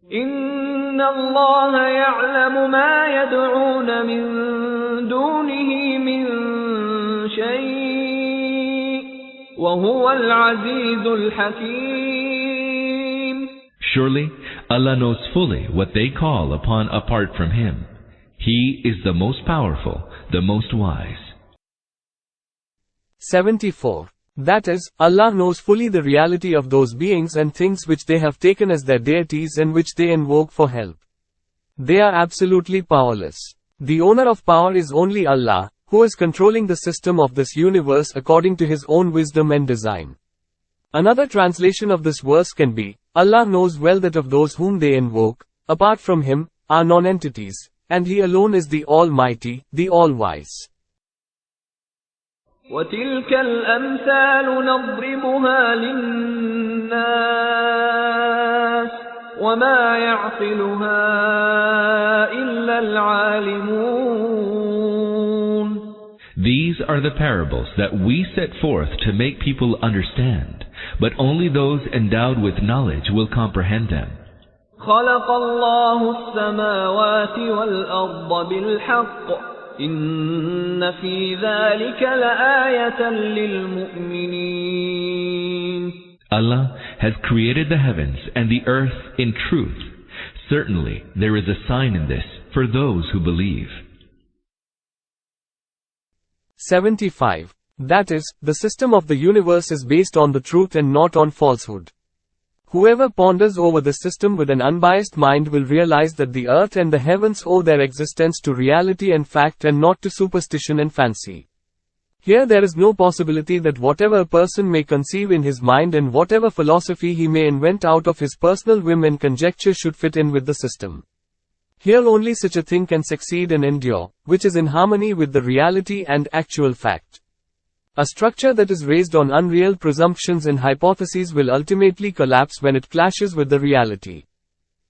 إن الله يعلم ما يدعون من دونه من شيء وهو العزيز الحكيم. Surely Allah knows fully what they call upon apart from Him. He is the most powerful, the most wise. 74. That is, Allah knows fully the reality of those beings and things which they have taken as their deities and which they invoke for help. They are absolutely powerless. The owner of power is only Allah, who is controlling the system of this universe according to His own wisdom and design. Another translation of this verse can be, Allah knows well that of those whom they invoke, apart from Him, are non-entities, and He alone is the Almighty, the All-Wise. وتلك الأمثال نضربها للناس وما يعقلها إلا العالمون. These are the parables that we set forth to make people understand, but only those endowed with knowledge will comprehend them. خلق الله السماوات والأرض بالحق إن في ذلك لآية للمؤمنين. Allah has created the heavens and the earth in truth. Certainly there is a sign in this for those who believe. 75. That is, the system of the universe is based on the truth and not on falsehood. Whoever ponders over the system with an unbiased mind will realize that the earth and the heavens owe their existence to reality and fact and not to superstition and fancy. Here there is no possibility that whatever a person may conceive in his mind and whatever philosophy he may invent out of his personal whim and conjecture should fit in with the system. Here only such a thing can succeed and endure, which is in harmony with the reality and actual fact. A structure that is raised on unreal presumptions and hypotheses will ultimately collapse when it clashes with the reality.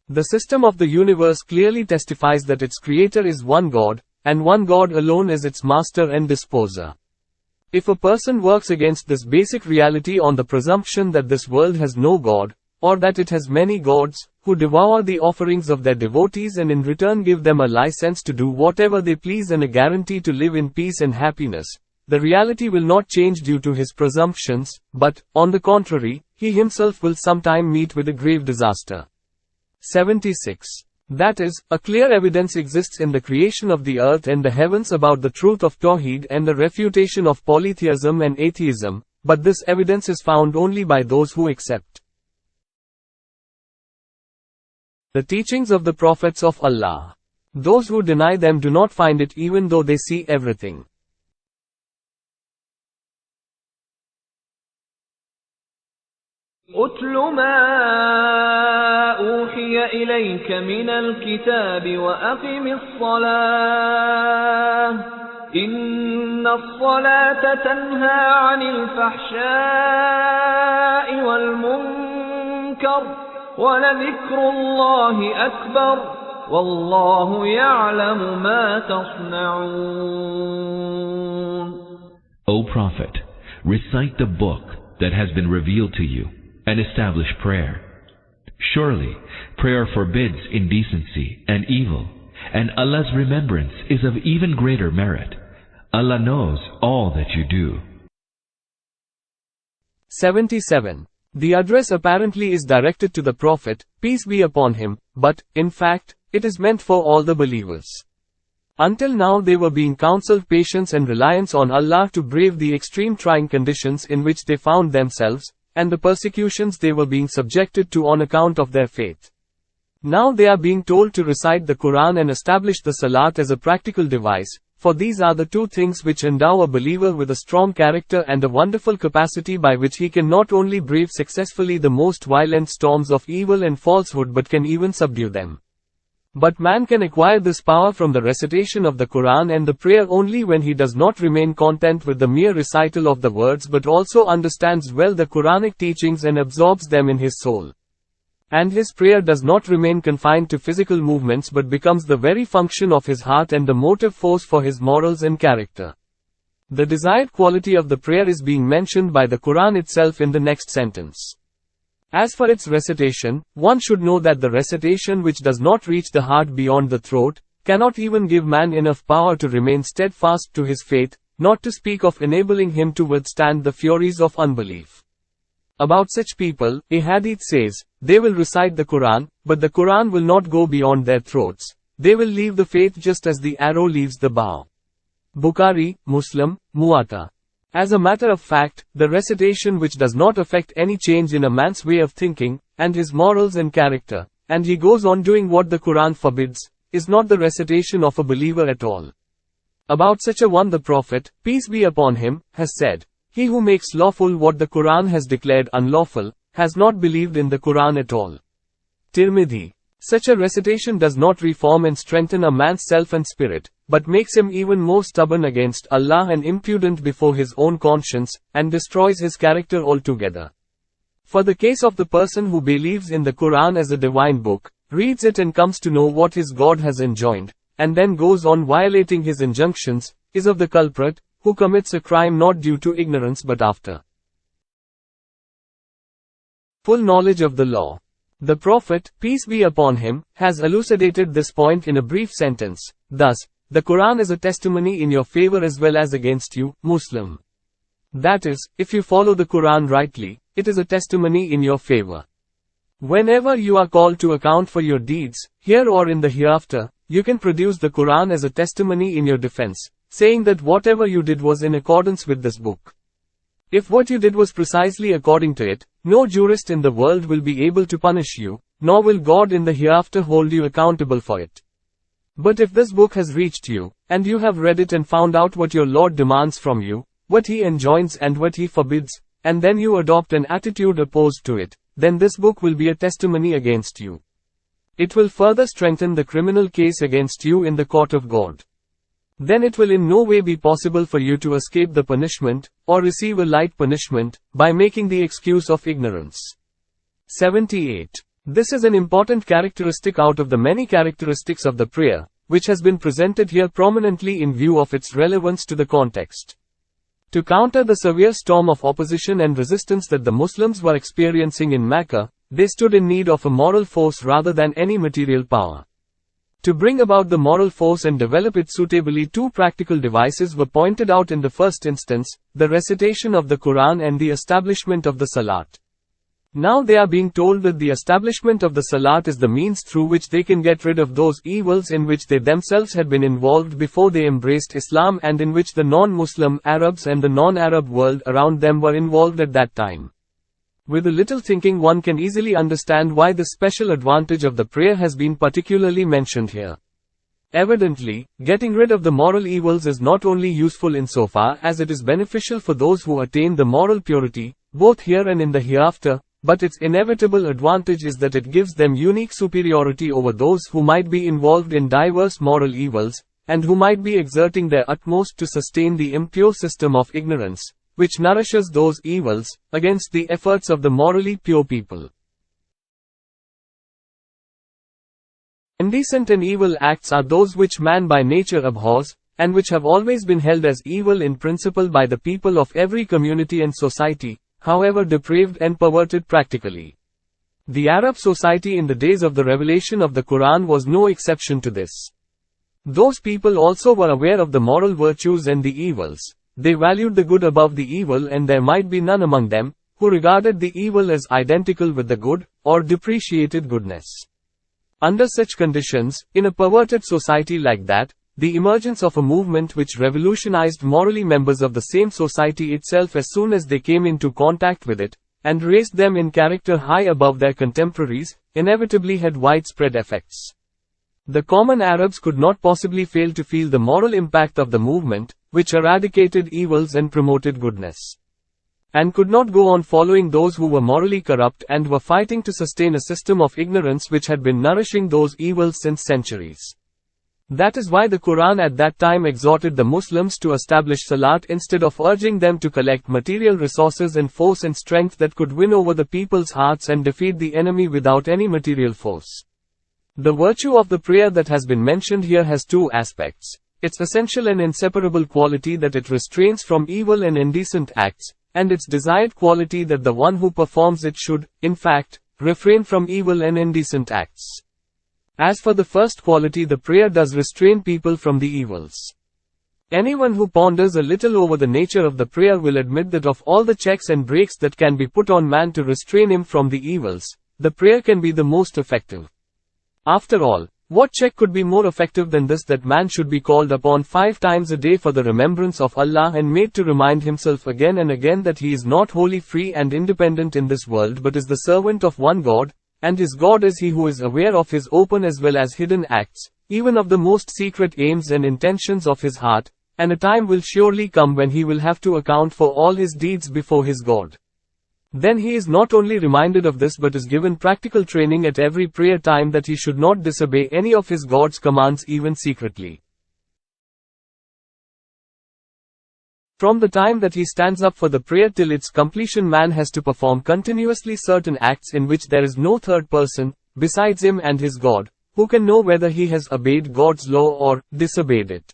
The system of the universe clearly testifies that its creator is one God, and one God alone is its master and disposer. If a person works against this basic reality on the presumption that this world has no God, or that it has many gods, who devour the offerings of their devotees and in return give them a license to do whatever they please and a guarantee to live in peace and happiness, the reality will not change due to his presumptions, but, on the contrary, he himself will sometime meet with a grave disaster. 76. That is, a clear evidence exists in the creation of the earth and the heavens about the truth of Tawheed and the refutation of polytheism and atheism, but this evidence is found only by those who accept the teachings of the prophets of Allah. Those who deny them do not find it even though they see everything. أتل ما أوحي إليك من الكتاب وأقم الصلاة إن الصلاة تنهى عن الفحشاء والمنكر ولذكر الله أكبر والله يعلم ما تصنعون. O Prophet, recite the book that has been revealed to you, and establish prayer. Surely, prayer forbids indecency and evil, and Allah's remembrance is of even greater merit. Allah knows all that you do. 77. The address apparently is directed to the Prophet, peace be upon him, but, in fact, it is meant for all the believers. Until now they were being counseled patience and reliance on Allah to brave the extreme trying conditions in which they found themselves, and the persecutions they were being subjected to on account of their faith. Now they are being told to recite the Quran and establish the Salat as a practical device, for these are the two things which endow a believer with a strong character and a wonderful capacity by which he can not only brave successfully the most violent storms of evil and falsehood but can even subdue them. But man can acquire this power from the recitation of the Quran and the prayer only when he does not remain content with the mere recital of the words but also understands well the Quranic teachings and absorbs them in his soul. And his prayer does not remain confined to physical movements but becomes the very function of his heart and the motive force for his morals and character. The desired quality of the prayer is being mentioned by the Quran itself in the next sentence. As for its recitation, one should know that the recitation which does not reach the heart beyond the throat, cannot even give man enough power to remain steadfast to his faith, not to speak of enabling him to withstand the furies of unbelief. About such people, a hadith says, they will recite the Quran, but the Quran will not go beyond their throats. They will leave the faith just as the arrow leaves the bow. Bukhari, Muslim, Muwatta. As a matter of fact, the recitation which does not affect any change in a man's way of thinking, and his morals and character, and he goes on doing what the Quran forbids, is not the recitation of a believer at all. About such a one the Prophet, peace be upon him, has said, he who makes lawful what the Quran has declared unlawful, has not believed in the Quran at all. Tirmidhi. Such a recitation does not reform and strengthen a man's self and spirit, but makes him even more stubborn against Allah and impudent before his own conscience, and destroys his character altogether. For the case of the person who believes in the Quran as a divine book, reads it and comes to know what his God has enjoined, and then goes on violating his injunctions, is of the culprit, who commits a crime not due to ignorance but after full knowledge of the law. The Prophet, peace be upon him, has elucidated this point in a brief sentence. Thus, the Quran is a testimony in your favor as well as against you, Muslim. That is, if you follow the Quran rightly, it is a testimony in your favor. Whenever you are called to account for your deeds, here or in the hereafter, you can produce the Quran as a testimony in your defense, saying that whatever you did was in accordance with this book. If what you did was precisely according to it, no jurist in the world will be able to punish you, nor will God in the hereafter hold you accountable for it. But if this book has reached you, and you have read it and found out what your Lord demands from you, what He enjoins and what He forbids, and then you adopt an attitude opposed to it, then this book will be a testimony against you. It will further strengthen the criminal case against you in the court of God. Then it will in no way be possible for you to escape the punishment, or receive a light punishment, by making the excuse of ignorance. 78. This is an important characteristic out of the many characteristics of the prayer, which has been presented here prominently in view of its relevance to the context. To counter the severe storm of opposition and resistance that the Muslims were experiencing in Mecca, they stood in need of a moral force rather than any material power. To bring about the moral force and develop it suitably, two practical devices were pointed out in the first instance, the recitation of the Quran and the establishment of the Salat. Now they are being told that the establishment of the Salat is the means through which they can get rid of those evils in which they themselves had been involved before they embraced Islam and in which the non-Muslim Arabs and the non-Arab world around them were involved at that time. With a little thinking one can easily understand why the special advantage of the prayer has been particularly mentioned here. Evidently, getting rid of the moral evils is not only useful insofar as it is beneficial for those who attain the moral purity, both here and in the hereafter, but its inevitable advantage is that it gives them unique superiority over those who might be involved in diverse moral evils, and who might be exerting their utmost to sustain the impure system of ignorance, which nourishes those evils, against the efforts of the morally pure people. Indecent and evil acts are those which man by nature abhors, and which have always been held as evil in principle by the people of every community and society, however depraved and perverted practically. The Arab society in the days of the revelation of the Quran was no exception to this. Those people also were aware of the moral virtues and the evils. They valued the good above the evil, and there might be none among them who regarded the evil as identical with the good, or depreciated goodness. Under such conditions, in a perverted society like that, the emergence of a movement which revolutionized morally members of the same society itself as soon as they came into contact with it, and raised them in character high above their contemporaries, inevitably had widespread effects. The common Arabs could not possibly fail to feel the moral impact of the movement, which eradicated evils and promoted goodness, and could not go on following those who were morally corrupt and were fighting to sustain a system of ignorance which had been nourishing those evils since centuries. That is why the Quran at that time exhorted the Muslims to establish Salat instead of urging them to collect material resources and force and strength that could win over the people's hearts and defeat the enemy without any material force. The virtue of the prayer that has been mentioned here has two aspects. Its essential and inseparable quality that it restrains from evil and indecent acts, and its desired quality that the one who performs it should, in fact, refrain from evil and indecent acts. As for the first quality, the prayer does restrain people from the evils. Anyone who ponders a little over the nature of the prayer will admit that of all the checks and brakes that can be put on man to restrain him from the evils, the prayer can be the most effective. After all, what check could be more effective than this, that man should be called upon 5 times a day for the remembrance of Allah and made to remind himself again and again that he is not wholly free and independent in this world but is the servant of one God, and his God is he who is aware of his open as well as hidden acts, even of the most secret aims and intentions of his heart, and a time will surely come when he will have to account for all his deeds before his God. Then he is not only reminded of this but is given practical training at every prayer time that he should not disobey any of his God's commands even secretly. From the time that he stands up for the prayer till its completion, man has to perform continuously certain acts in which there is no third person, besides him and his God, who can know whether he has obeyed God's law or disobeyed it.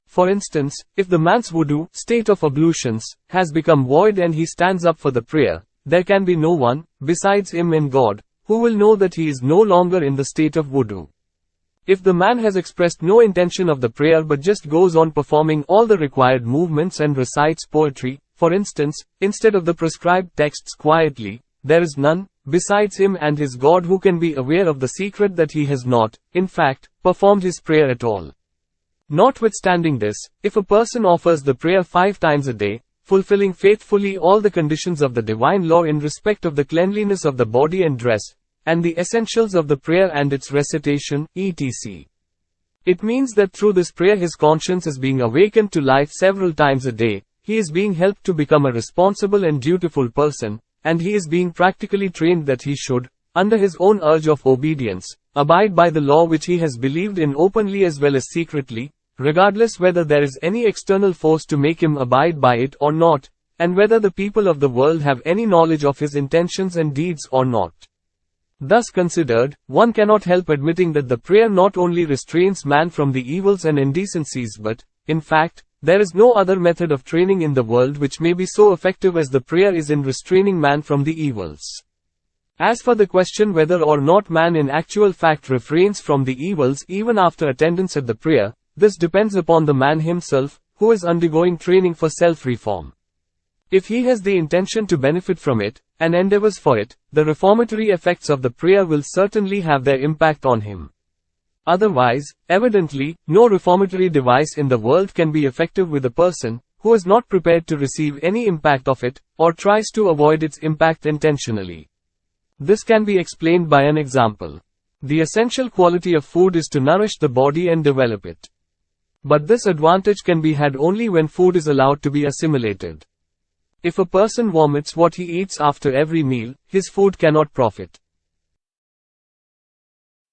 For instance, if the man's wudu, state of ablutions, has become void and he stands up for the prayer, there can be no one, besides him and God, who will know that he is no longer in the state of wudu. If the man has expressed no intention of the prayer but just goes on performing all the required movements and recites poetry, for instance, instead of the prescribed texts quietly, there is none, besides him and his God, who can be aware of the secret that he has not, in fact, performed his prayer at all. Notwithstanding this, if a person offers the prayer 5 times a day, fulfilling faithfully all the conditions of the divine law in respect of the cleanliness of the body and dress, and the essentials of the prayer and its recitation, etc. It means that through this prayer his conscience is being awakened to life several times a day, he is being helped to become a responsible and dutiful person, and he is being practically trained that he should, under his own urge of obedience, abide by the law which he has believed in openly as well as secretly, regardless whether there is any external force to make him abide by it or not, and whether the people of the world have any knowledge of his intentions and deeds or not. Thus considered, one cannot help admitting that the prayer not only restrains man from the evils and indecencies but, in fact, there is no other method of training in the world which may be so effective as the prayer is in restraining man from the evils. As for the question whether or not man in actual fact refrains from the evils even after attendance at the prayer, this depends upon the man himself, who is undergoing training for self-reform. If he has the intention to benefit from it, and endeavors for it, the reformatory effects of the prayer will certainly have their impact on him. Otherwise, evidently, no reformatory device in the world can be effective with a person who is not prepared to receive any impact of it, or tries to avoid its impact intentionally. This can be explained by an example. The essential quality of food is to nourish the body and develop it. But this advantage can be had only when food is allowed to be assimilated. If a person vomits what he eats after every meal, his food cannot profit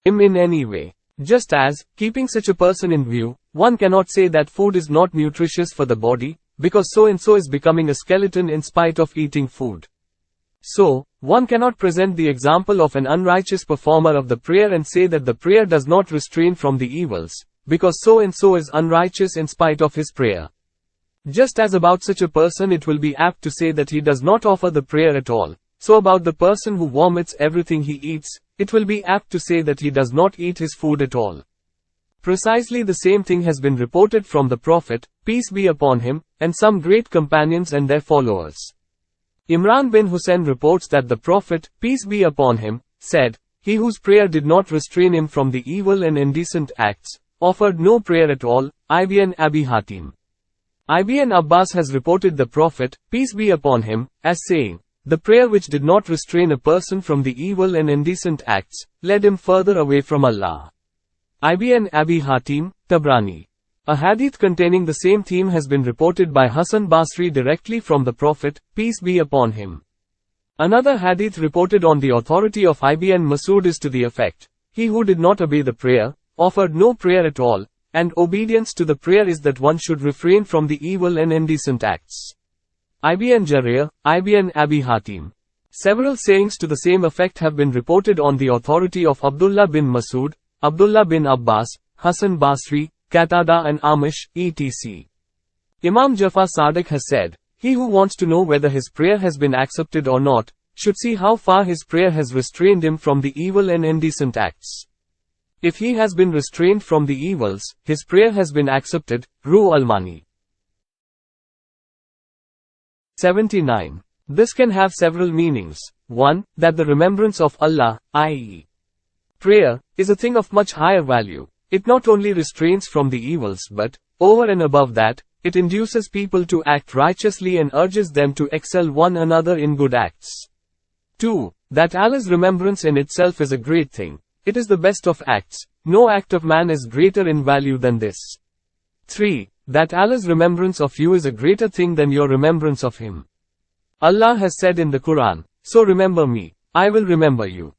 him in any way. Just as, keeping such a person in view, one cannot say that food is not nutritious for the body, because so-and-so is becoming a skeleton in spite of eating food. So, one cannot present the example of an unrighteous performer of the prayer and say that the prayer does not restrain from the evils, because so-and-so is unrighteous in spite of his prayer. Just as about such a person it will be apt to say that he does not offer the prayer at all, so about the person who vomits everything he eats, it will be apt to say that he does not eat his food at all. Precisely the same thing has been reported from the Prophet, peace be upon him, and some great companions and their followers. Imran bin Hussein reports that the Prophet, peace be upon him, said, "He whose prayer did not restrain him from the evil and indecent acts, offered no prayer at all." Ibn Abi Hatim. Ibn Abbas has reported the Prophet, peace be upon him, as saying, "The prayer which did not restrain a person from the evil and indecent acts, led him further away from Allah." Ibn Abi Hatim, Tabrani. A hadith containing the same theme has been reported by Hassan Basri directly from the Prophet, peace be upon him. Another hadith reported on the authority of Ibn Masud is to the effect, "He who did not obey the prayer, offered no prayer at all, and obedience to the prayer is that one should refrain from the evil and indecent acts." Ibn Jarir, Ibn Abi Hatim. Several sayings to the same effect have been reported on the authority of Abdullah bin Masud, Abdullah bin Abbas, Hassan Basri, Qatada and Amish, etc. Imam Jafar Sadiq has said, He who wants to know whether his prayer has been accepted or not, should see how far his prayer has restrained him from the evil and indecent acts. If he has been restrained from the evils, his prayer has been accepted. Ruh al-Mani. 79. This can have several meanings. 1. That the remembrance of Allah, i.e., prayer, is a thing of much higher value. It not only restrains from the evils but, over and above that, it induces people to act righteously and urges them to excel one another in good acts. 2. That Allah's remembrance in itself is a great thing. It is the best of acts. No act of man is greater in value than this. 3. That Allah's remembrance of you is a greater thing than your remembrance of Him. Allah has said in the Quran, "So remember me, I will remember you."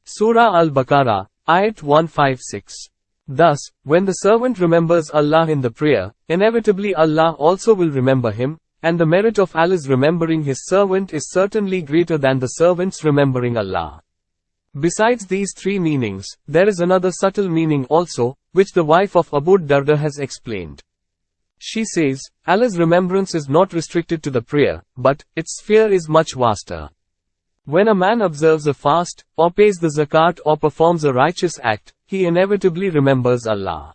Surah Al-Baqarah, Ayat 156. Thus, when the servant remembers Allah in the prayer, inevitably Allah also will remember him, and the merit of Allah's remembering His servant is certainly greater than the servant's remembering Allah. Besides these three meanings, there is another subtle meaning also, which the wife of Abu Darda has explained. She says, Allah's remembrance is not restricted to the prayer, but its sphere is much vaster. When a man observes a fast, or pays the zakat or performs a righteous act, he inevitably remembers Allah.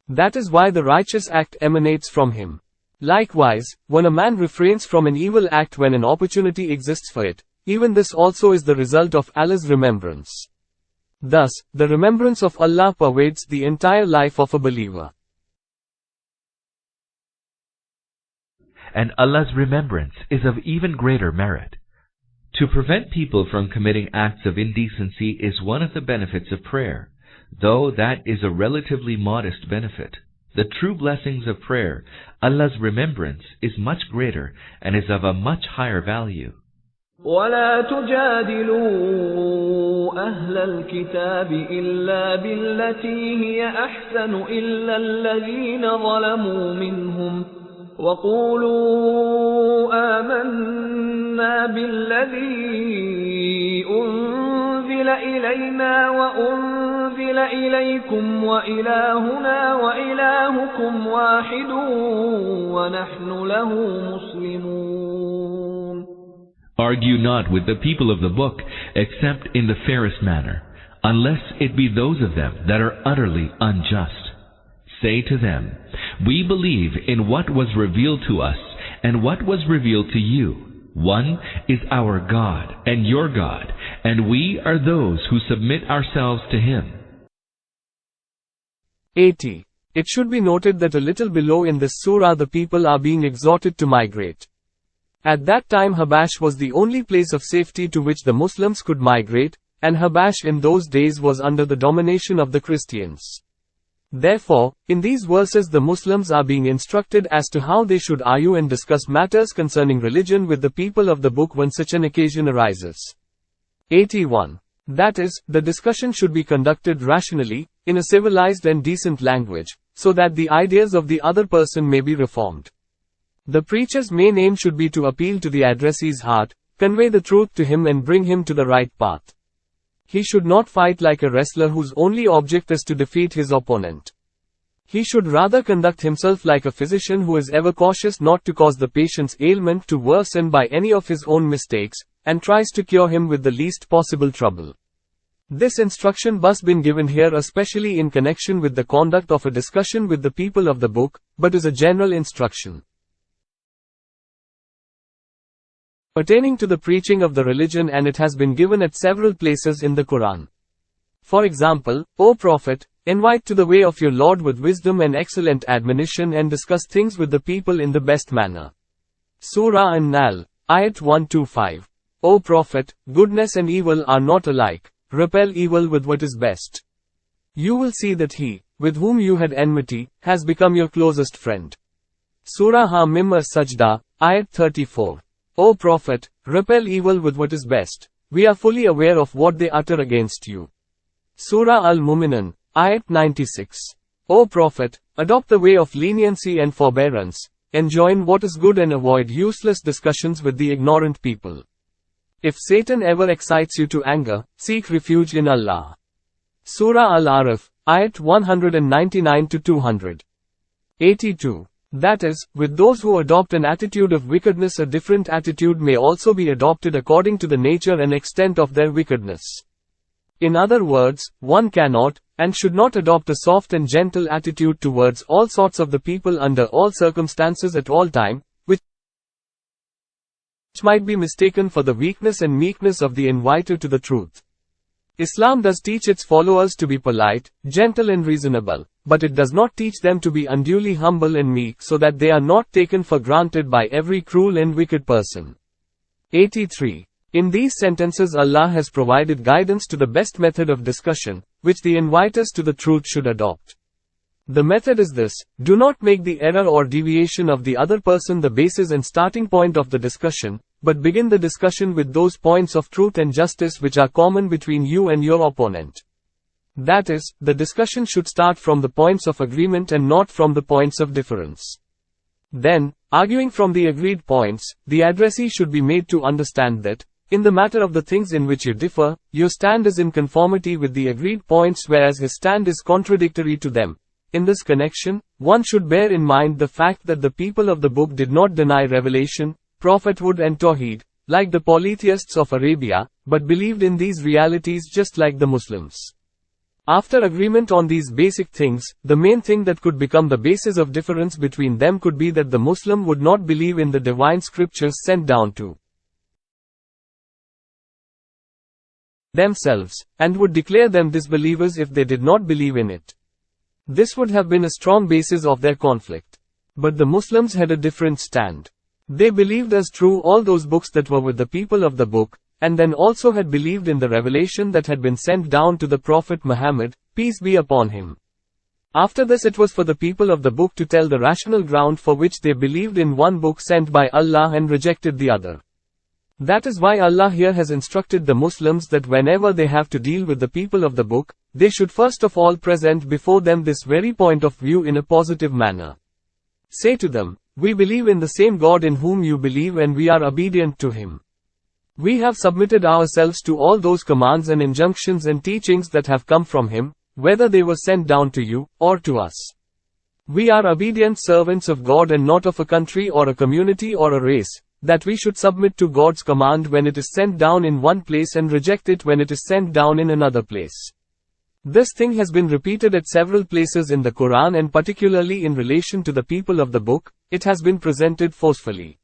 That is why the righteous act emanates from him. Likewise, when a man refrains from an evil act when an opportunity exists for it, even this also is the result of Allah's remembrance. Thus, the remembrance of Allah pervades the entire life of a believer. And Allah's remembrance is of even greater merit. To prevent people from committing acts of indecency is one of the benefits of prayer, though that is a relatively modest benefit. The true blessings of prayer, Allah's remembrance, is much greater and is of a much higher value. ولا تجادلوا أهل الكتاب إلا بالتي هي أحسن إلا الذين ظلموا منهم وقولوا آمنا بالذي أنزل إلينا وأنزل إليكم وإلهنا وإلهكم واحد ونحن له مسلمون. Argue not with the people of the book except in the fairest manner, unless it be those of them that are utterly unjust. Say to them, we believe in what was revealed to us and what was revealed to you. One is our God and your God, and we are those who submit ourselves to Him. 80. It should be noted that a little below in this surah the people are being exhorted to migrate. At that time Habash was the only place of safety to which the Muslims could migrate, and Habash in those days was under the domination of the Christians. Therefore, in these verses the Muslims are being instructed as to how they should argue and discuss matters concerning religion with the people of the book when such an occasion arises. 81. That is, the discussion should be conducted rationally, in a civilized and decent language, so that the ideas of the other person may be reformed. The preacher's main aim should be to appeal to the addressee's heart, convey the truth to him and bring him to the right path. He should not fight like a wrestler whose only object is to defeat his opponent. He should rather conduct himself like a physician who is ever cautious not to cause the patient's ailment to worsen by any of his own mistakes, and tries to cure him with the least possible trouble. This instruction must be given here especially in connection with the conduct of a discussion with the people of the book, but is a general instruction pertaining to the preaching of the religion, and it has been given at several places in the Quran. For example, O Prophet, invite to the way of your Lord with wisdom and excellent admonition and discuss things with the people in the best manner. Surah An-Nahl, Ayat 125. O Prophet, goodness and evil are not alike, repel evil with what is best. You will see that he, with whom you had enmity, has become your closest friend. Surah Ha-Mim As-Sajda, Ayat 34. O Prophet, repel evil with what is best. We are fully aware of what they utter against you. Surah Al-Mu'minun, Ayat 96. O Prophet, adopt the way of leniency and forbearance, enjoin what is good and avoid useless discussions with the ignorant people. If Satan ever excites you to anger, seek refuge in Allah. Surah Al-Araf, Ayat 199-200. 82. That is, with those who adopt an attitude of wickedness, a different attitude may also be adopted according to the nature and extent of their wickedness. In other words, one cannot, and should not adopt a soft and gentle attitude towards all sorts of the people under all circumstances at all time, which might be mistaken for the weakness and meekness of the inviter to the truth. Islam does teach its followers to be polite, gentle and reasonable, but it does not teach them to be unduly humble and meek so that they are not taken for granted by every cruel and wicked person. 83. In these sentences Allah has provided guidance to the best method of discussion, which the inviters to the truth should adopt. The method is this: do not make the error or deviation of the other person the basis and starting point of the discussion, but begin the discussion with those points of truth and justice which are common between you and your opponent. That is, the discussion should start from the points of agreement and not from the points of difference. Then, arguing from the agreed points, the addressee should be made to understand that, in the matter of the things in which you differ, your stand is in conformity with the agreed points whereas his stand is contradictory to them. In this connection, one should bear in mind the fact that the people of the book did not deny revelation, prophethood and Tawheed, like the polytheists of Arabia, but believed in these realities just like the Muslims. After agreement on these basic things, the main thing that could become the basis of difference between them could be that the Muslim would not believe in the divine scriptures sent down to themselves, and would declare them disbelievers if they did not believe in it. This would have been a strong basis of their conflict. But the Muslims had a different stand. They believed as true all those books that were with the people of the book, and then also had believed in the revelation that had been sent down to the Prophet Muhammad, peace be upon him. After this it was for the people of the book to tell the rational ground for which they believed in one book sent by Allah and rejected the other. That is why Allah here has instructed the Muslims that whenever they have to deal with the people of the book, they should first of all present before them this very point of view in a positive manner. Say to them, we believe in the same God in whom you believe and we are obedient to him. We have submitted ourselves to all those commands and injunctions and teachings that have come from him, whether they were sent down to you, or to us. We are obedient servants of God and not of a country or a community or a race, that we should submit to God's command when it is sent down in one place and reject it when it is sent down in another place. This thing has been repeated at several places in the Quran and particularly in relation to the people of the book, it has been presented forcefully.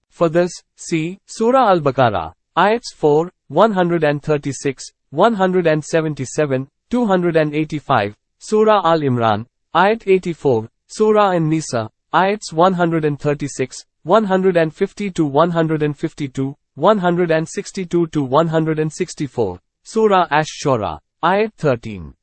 For this, see, Surah Al-Baqarah, Ayats 4, 136, 177, 285, Surah Al-Imran, Ayat 84, Surah An-Nisa, Ayats 136, 150 to 152, 162 to 164, Surah Ash-Shura, Ayat 13.